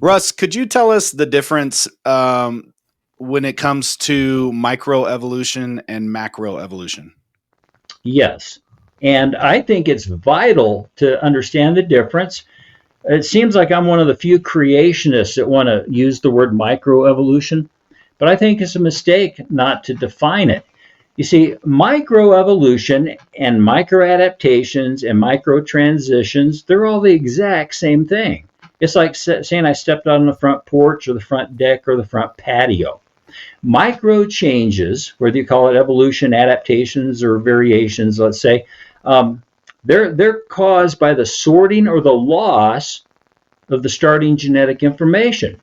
Russ, could you tell us the difference when it comes to microevolution and macroevolution? Yes. And I think it's vital to understand the difference. It seems like I'm one of the few creationists that want to use the word microevolution, but I think it's a mistake not to define it. You see, microevolution and microadaptations and microtransitions, they're all the exact same thing. It's like saying I stepped out on the front porch or the front deck or the front patio. Micro changes, whether you call it evolution, adaptations, or variations, let's say, um, they're caused by the sorting or the loss of the starting genetic information.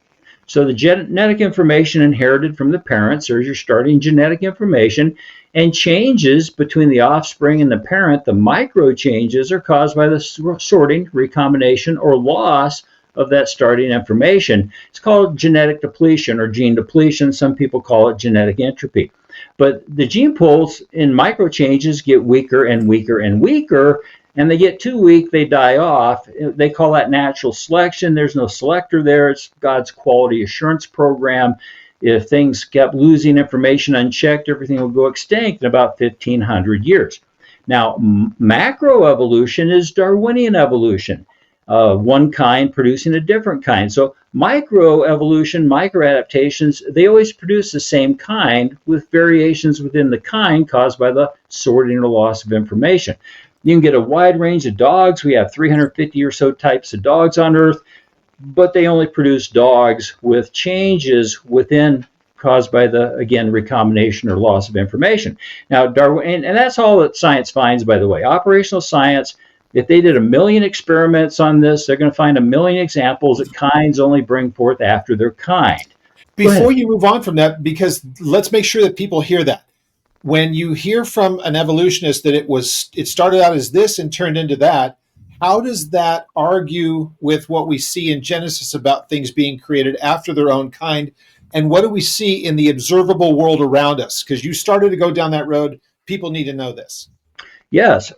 So the genetic information inherited from the parents, there's your starting genetic information, and changes between the offspring and the parent, the micro changes, are caused by the sorting, recombination, or loss of that starting information. It's called genetic depletion or gene depletion. Some people call it genetic entropy. But the gene pools in micro changes get weaker and weaker and weaker, and they get too weak, they die off. They call that natural selection. There's no selector there. It's God's quality assurance program. If things kept losing information unchecked, everything will go extinct in about 1,500 years. Now, macroevolution is Darwinian evolution. One kind producing a different kind. So microevolution, microadaptations, they always produce the same kind with variations within the kind caused by the sorting or loss of information. You can get a wide range of dogs. We have 350 or so types of dogs on Earth, but they only produce dogs with changes within caused by the, again, recombination or loss of information. Now, Darwin, and that's all that science finds, by the way. Operational science, if they did 1 million experiments on this, they're going to find 1 million examples that kinds only bring forth after their kind. Before you move on from that, because let's make sure that people hear that. When you hear from an evolutionist that it started out as this and turned into that, how does that argue with what we see in Genesis about things being created after their own kind? And what do we see in the observable world around us? Because you started to go down that road. People need to know this. Yes.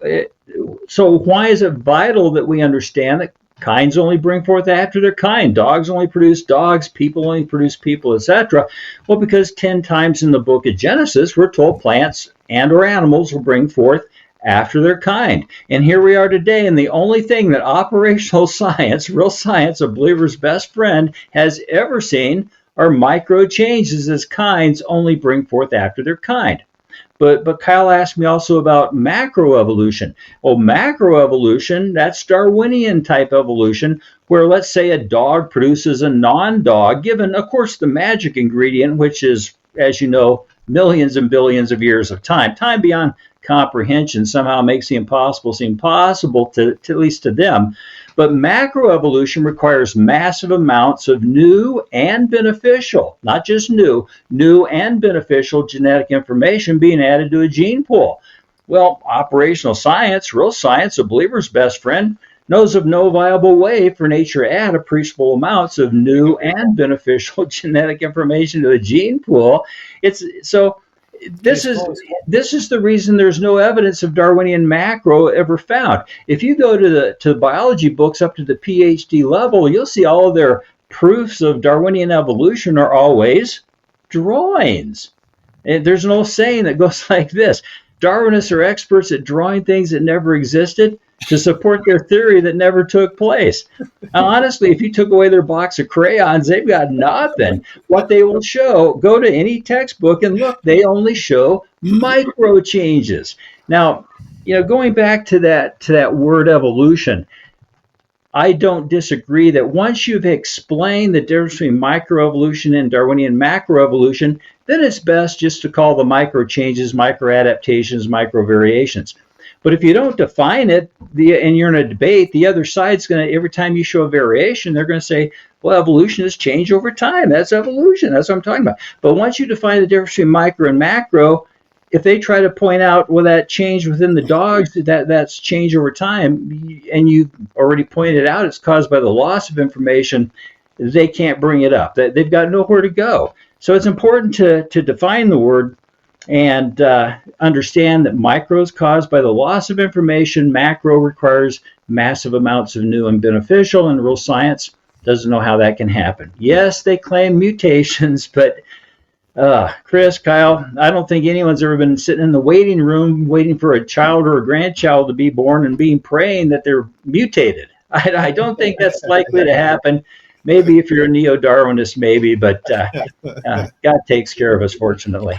So why is it vital that we understand that kinds only bring forth after their kind? Dogs only produce dogs, people only produce people, etc. Well, because 10 times in the book of Genesis, we're told plants and or animals will bring forth after their kind. And here we are today, and the only thing that operational science, real science, a believer's best friend, has ever seen are micro changes as kinds only bring forth after their kind. But Kyle asked me also about macroevolution. Well, macroevolution, that's Darwinian type evolution, where let's say a dog produces a non-dog, given, of course, the magic ingredient, which is, as you know, millions and billions of years of time. Time beyond comprehension somehow makes the impossible seem possible, to at least to them. But macroevolution requires massive amounts of new and beneficial, not just new and beneficial genetic information being added to a gene pool. Well, operational science, real science, a believer's best friend, knows of no viable way for nature to add appreciable amounts of new and beneficial genetic information to a gene pool. This is the reason there's no evidence of Darwinian macro ever found. If you go to the biology books up to the PhD level, you'll see all of their proofs of Darwinian evolution are always drawings. And there's an old saying that goes like this: Darwinists are experts at drawing things that never existed to support their theory that never took place. Now, honestly, if you took away their box of crayons, they've got nothing. What they will show, go to any textbook and look, they only show micro changes. Now, going back to that word evolution, I don't disagree that once you've explained the difference between microevolution and Darwinian macroevolution, then it's best just to call the micro changes, micro adaptations, micro variations. But if you don't define it, and you're in a debate, the other side's going to, every time you show a variation, they're going to say, well, evolution has changed over time. That's evolution. That's what I'm talking about. But once you define the difference between micro and macro, if they try to point out, well, that change within the dogs, that's change over time, and you already pointed out it's caused by the loss of information, they can't bring it up. They've got nowhere to go. So it's important to define the word and understand that micro is caused by the loss of information. Macro requires massive amounts of new and beneficial. In real science, doesn't know how that can happen. Yes, they claim mutations, but Chris, Kyle, I don't think anyone's ever been sitting in the waiting room waiting for a child or a grandchild to be born and praying that they're mutated. I don't think that's likely to happen. Maybe if you're a neo-Darwinist, maybe, but God takes care of us, fortunately.